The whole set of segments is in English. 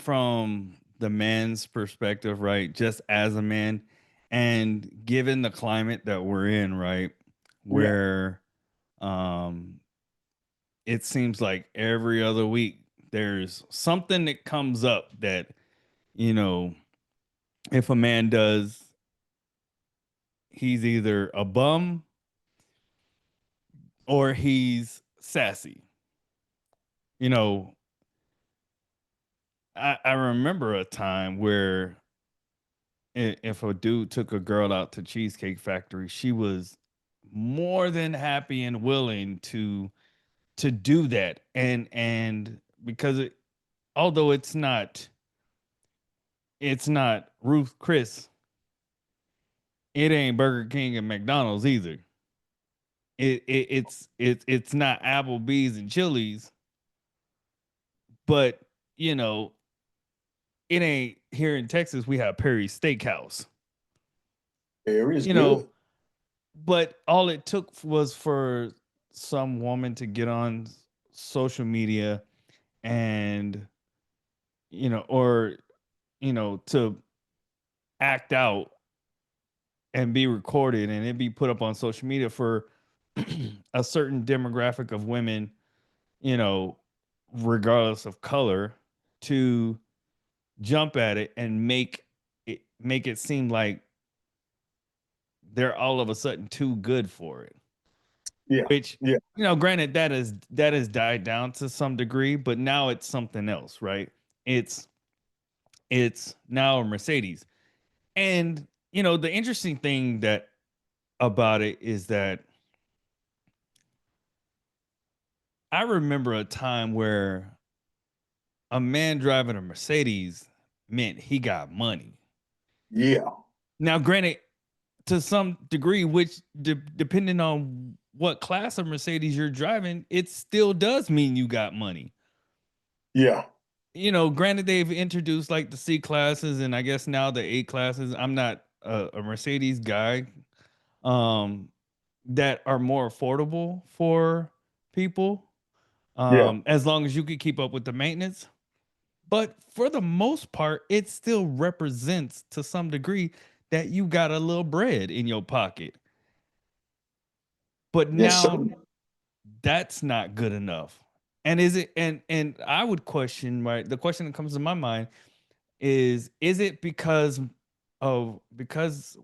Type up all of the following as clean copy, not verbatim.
from the man's perspective, right? Just as a man, and given the climate that we're in, right, Yeah. where um it seems like every other week there's something that comes up that, you know, if a man does, he's either a bum or he's sassy. You know, I remember a time where if a dude took a girl out to Cheesecake Factory, she was more than happy and willing to do that. And because although it's not Ruth Chris, it ain't Burger King and McDonald's either. It's not Applebee's and Chili's, but you know, it ain't here in Texas. We have Perry's Steakhouse. Air is You know, good. but all it took was for some woman to get on social media and or to act out and be recorded and it be put up on social media for a certain demographic of women, you know, regardless of color, to jump at it and make it seem like they're all of a sudden too good for it. Yeah. Which, Yeah. granted that has died down to some degree, but now it's something else, right? It's it's now a Mercedes. And the interesting thing that about it is that I remember a time where a man driving a Mercedes meant he got money. Yeah. Now, granted, to some degree, which depending on what class of Mercedes you're driving, it still does mean you got money. Yeah. Granted, they've introduced like the C classes and I guess now the A classes. I'm not a Mercedes guy. Um, that are more affordable for people, Yeah. as long as you could keep up with the maintenance. But for the most part, it still represents to some degree that you got a little bread in your pocket. But Yes, sir. now that's not good enough. And is it and I would question, right? The question that comes to my mind is it because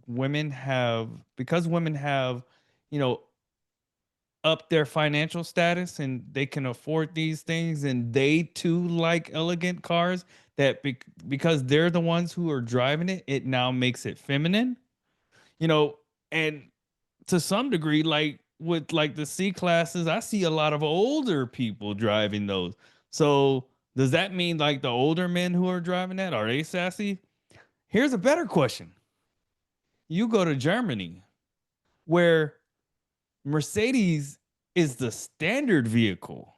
women have, you know, up their financial status and they can afford these things and they too like elegant cars, that because they're the ones who are driving it, it now makes it feminine, you know and to some degree, like with like the C classes, I see a lot of older people driving those. So does that mean like the older men who are driving that, are they sassy? Here's a better question. You go to Germany, where Mercedes is the standard vehicle.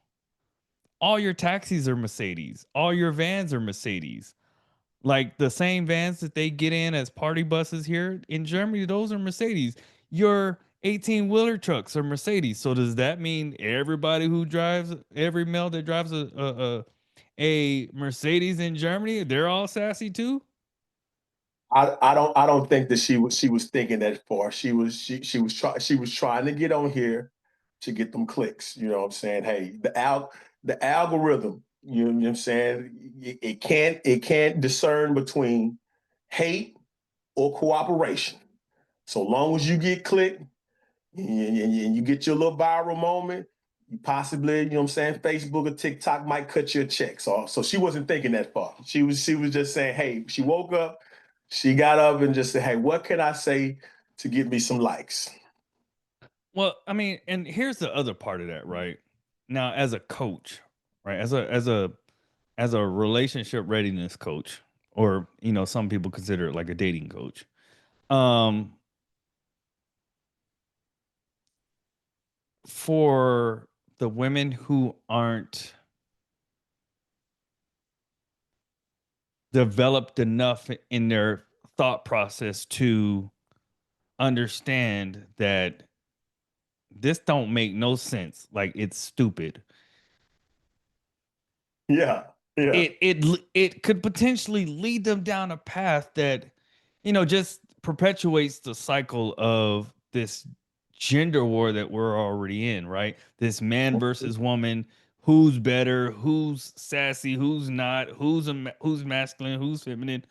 All your taxis are Mercedes. All your vans are Mercedes. Like the same vans that they get in as party buses here in Germany, those are Mercedes. Your 18 wheeler trucks are Mercedes. So does that mean every male that drives a Mercedes in Germany, they're all sassy too? I don't think that she was thinking that far. She was trying to get on here to get them clicks. You know what I'm saying? Hey, the algorithm, you know what I'm saying? It can't discern between hate or cooperation. So long as you get clicked and you get your little viral moment, you possibly, you know what I'm saying, Facebook or TikTok might cut you a check. So she wasn't thinking that far. She was just saying, hey, she woke up, she got up and just said, hey, what can I say to get me some likes? Well, I mean, and here's the other part of that, right? Now, as a coach, right? As a relationship readiness coach, or some people consider it like a dating coach. Um, for the women who aren't developed enough in their thought process to understand that this don't make no sense, like it's stupid. Yeah. Yeah. it could potentially lead them down a path that, just perpetuates the cycle of this gender war that we're already in, right? This man versus woman, who's better, who's sassy, who's not, who's masculine, who's feminine.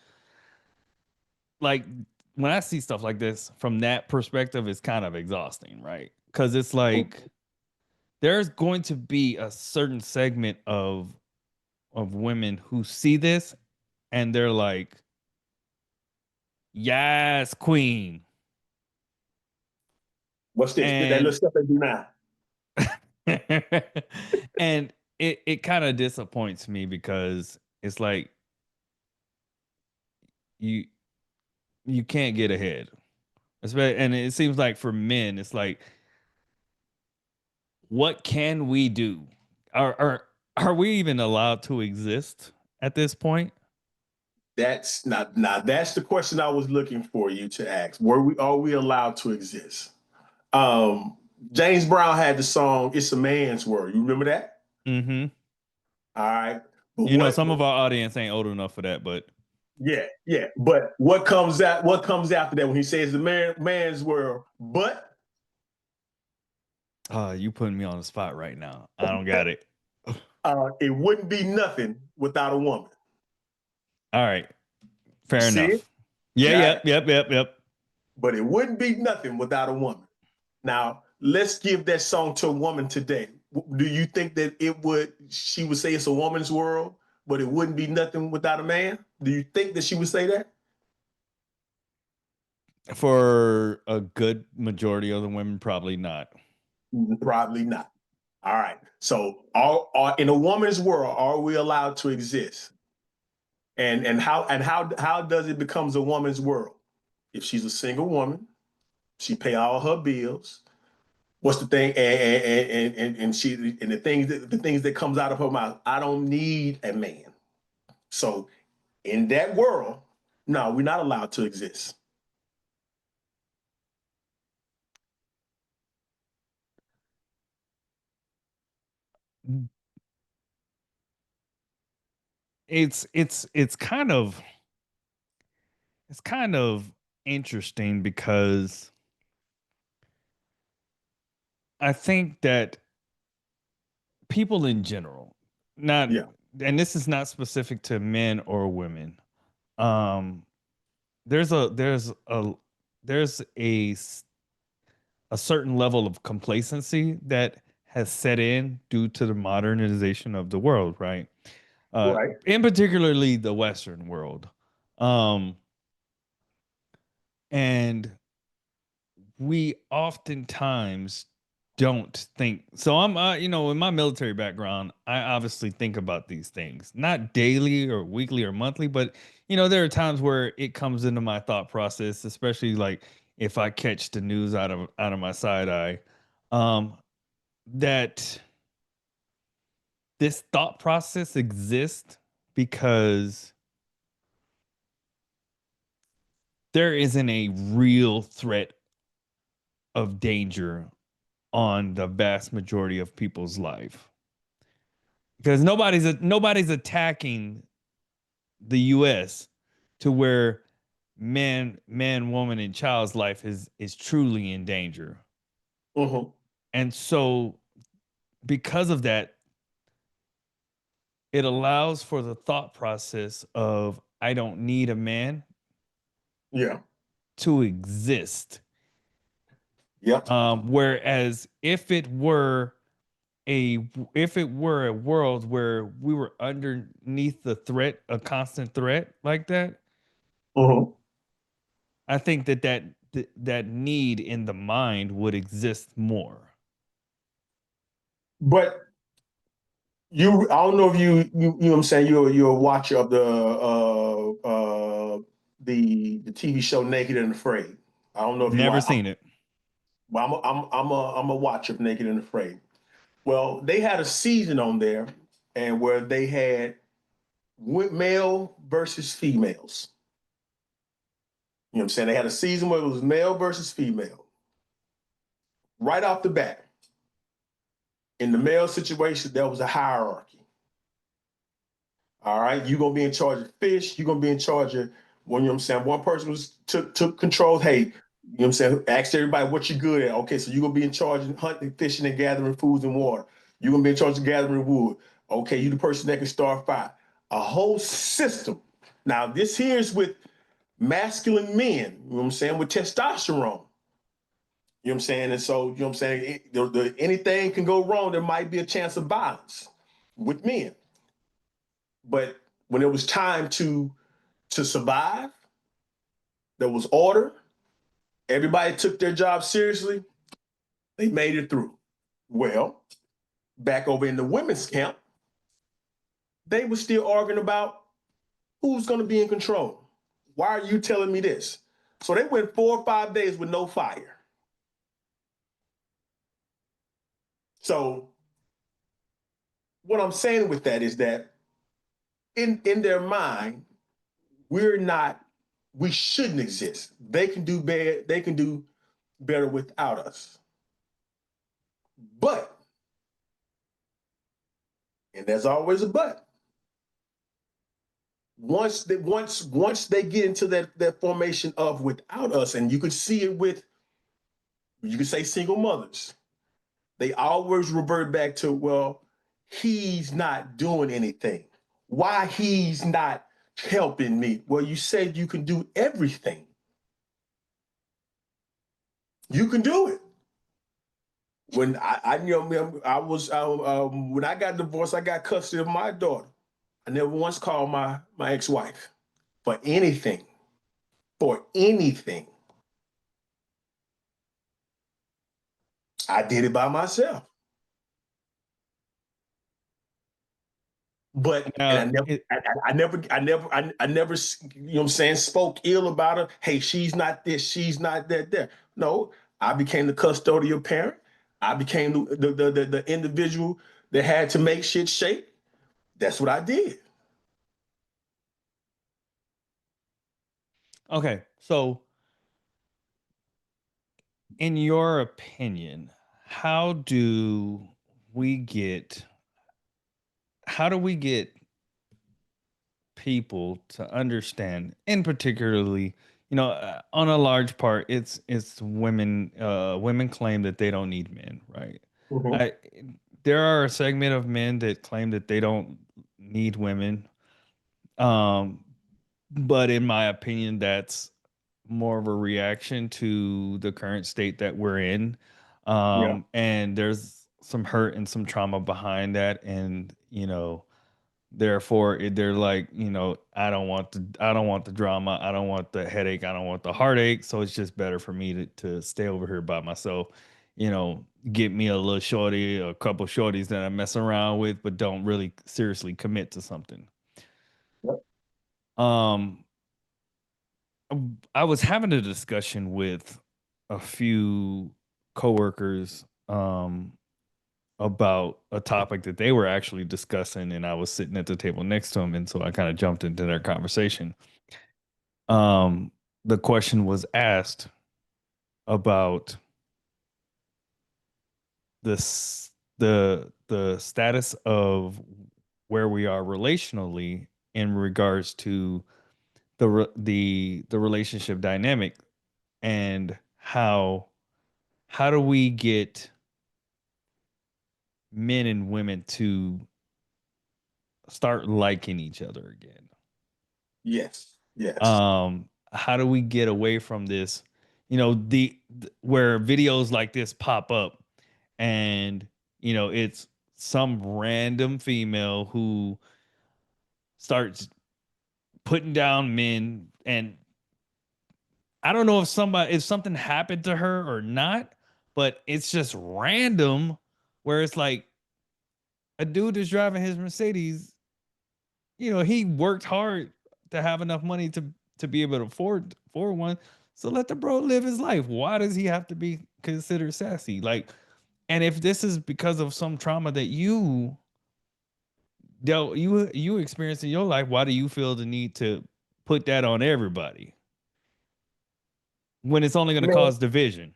Like, when I see stuff like this from that perspective, it's kind of exhausting, right? Because it's like there's going to be a certain segment of women who see this and they're like, yes, queen. What's this? That little And stuff they do now. and it kind of disappoints me because it's like you you can't get ahead. And it seems like for men, it's like, what can we do? Are we even allowed to exist at this point? That's not now. That's the question I was looking for you to ask. Are we allowed to exist? Um, James Brown had the song "It's a Man's World." You remember that? Mm-hmm. All right. But what? Some of our audience ain't old enough for that, but Yeah, yeah. But what comes out? What comes after that when he says the man's world? But you putting me on the spot right now. I don't got it. it wouldn't be nothing without a woman. All right. You Fair see it? enough. Yeah, Got yep, it. yep, yep, yep. But it wouldn't be nothing without a woman. Now, let's give that song to a woman today. Do you think that she would say it's a woman's world, but it wouldn't be nothing without a man? Do you think that she would say that? For a good majority of the women, probably not. Probably not. All right. So, in a woman's world, are we allowed to exist? And how does it becomes a woman's world? If she's a single woman, she pay all her bills. What's the thing? And the things that comes out of her mouth. I don't need a man. So in that world, no, we're not allowed to exist. It's kind of interesting because I think that people in general, not Yeah. and this is not specific to men or women. Um, there's a there's a there's a certain level of complacency that has set in due to the modernization of the world, right? Right. In particularly the Western world. Um, and we oftentimes don't think so. In my military background, I obviously think about these things, not daily or weekly or monthly, but there are times where it comes into my thought process, especially like if I catch the news out of my side eye. um that this thought process exists because there isn't a real threat of danger on the vast majority of people's life, because nobody's attacking the US to where man, woman, and child's life is truly in danger. Mm-hmm. And so because of that, it allows for the thought process of I don't need a man Yeah. to exist. Yep. Whereas if it were a world where we were underneath the threat, a constant threat like that, Mm-hmm. I think that need in the mind would exist more. But I don't know if you know what I'm saying, you're a watcher of the TV show Naked and Afraid. I don't know if you Never watch. seen it. Well, I'm a watcher of Naked and Afraid. Well, they had a season on there, and where they had male versus females. You know what I'm saying? They had a season where it was male versus female. Right off the bat, in the male situation, there was a hierarchy. All right, you're gonna be in charge of fish. You're gonna be in charge of when you know what I'm saying. One person was took control. Hey, you know what I'm saying. Asked everybody what you're good at. Okay, so you're gonna be in charge of hunting, fishing, and gathering foods and water. You're gonna be in charge of gathering wood. Okay, you the person that can start fire. A whole system. Now this here is with masculine men. You know what I'm saying with testosterone. You know what I'm saying, and so you know what I'm saying. Anything can go wrong. There might be a chance of violence with men. But when it was time to survive, there was order. Everybody took their job seriously. They made it through. Well, back over in the women's camp, they were still arguing about who's going to be in control. Why are you telling me this? So they went 4 or 5 days with no fire. So what I'm saying with that is that in their mind, we're not, we shouldn't exist. They can do bad, they can do better without us. But, and there's always a but, once they get into that formation of without us, and you could see it with, you could say single mothers, they always revert back to, well, he's not doing anything. Why he's not helping me? Well, you said you can do everything. You can do it. When I you know, I was when I got divorced, I got custody of my daughter. I never once called my ex-wife for anything. For anything. I did it by myself. But and Now, I never, you know what I'm saying, spoke ill about her. Hey, she's not this, she's not that there. No, I became the custodial parent. I became the individual that had to make shit shake. That's what I did. okay, so in your opinion, how do we get how do we get people to understand, and particularly, on a large part, it's women. Women claim that they don't need men, right? Mhm. I There are a segment of men that claim that they don't need women. Um, but in my opinion, that's more of a reaction to the current state that we're in. Yeah. And there's some hurt and some trauma behind that. And, therefore they're like, I don't want the drama. I don't want the headache. I don't want the heartache. So it's just better for me to stay over here by myself, get me a little shorty, a couple shorties that I mess around with, but don't really seriously commit to something. Yep. Um, I was having a discussion with a few coworkers about a topic that they were actually discussing, and I was sitting at the table next to them, and so I kind of jumped into their conversation. Um, the question was asked about the status of where we are relationally in regards to the relationship dynamic, and how do we get men and women to start liking each other again? Yes. Yes. How do we get away from this? Where videos like this pop up, and it's some random female who starts putting down men, and I don't know if something happened to her or not, but it's just random, where it's like a dude is driving his Mercedes. He worked hard to have enough money to be able to afford one. So let the bro live his life. Why does he have to be considered sassy? Like, and if this is because of some trauma that you experienced in your life, why do you feel the need to put that on everybody when it's only going to Man, cause division?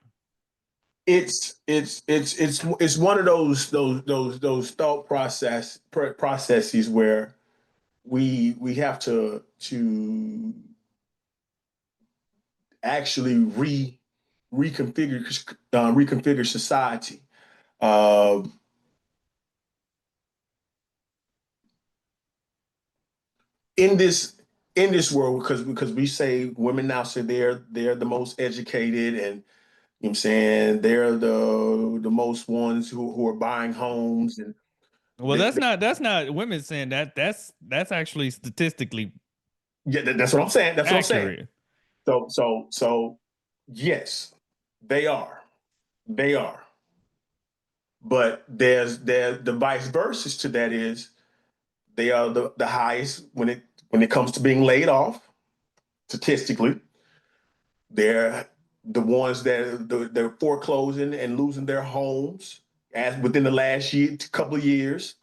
it's one of those thought processes where we have to actually reconfigure society. Uh, in this world, because we say women now say they're the most educated, and you know what I'm saying, they're the most ones who are buying homes, and Well, that's not women saying that. That's actually statistically yeah, that's what I'm saying. That's what I'm saying. accurate. So yes, they are. They are. But there's the vice versa to that is they are the highest when it comes to being laid off statistically. They're the ones that they're foreclosing and losing their homes as within the last couple of years.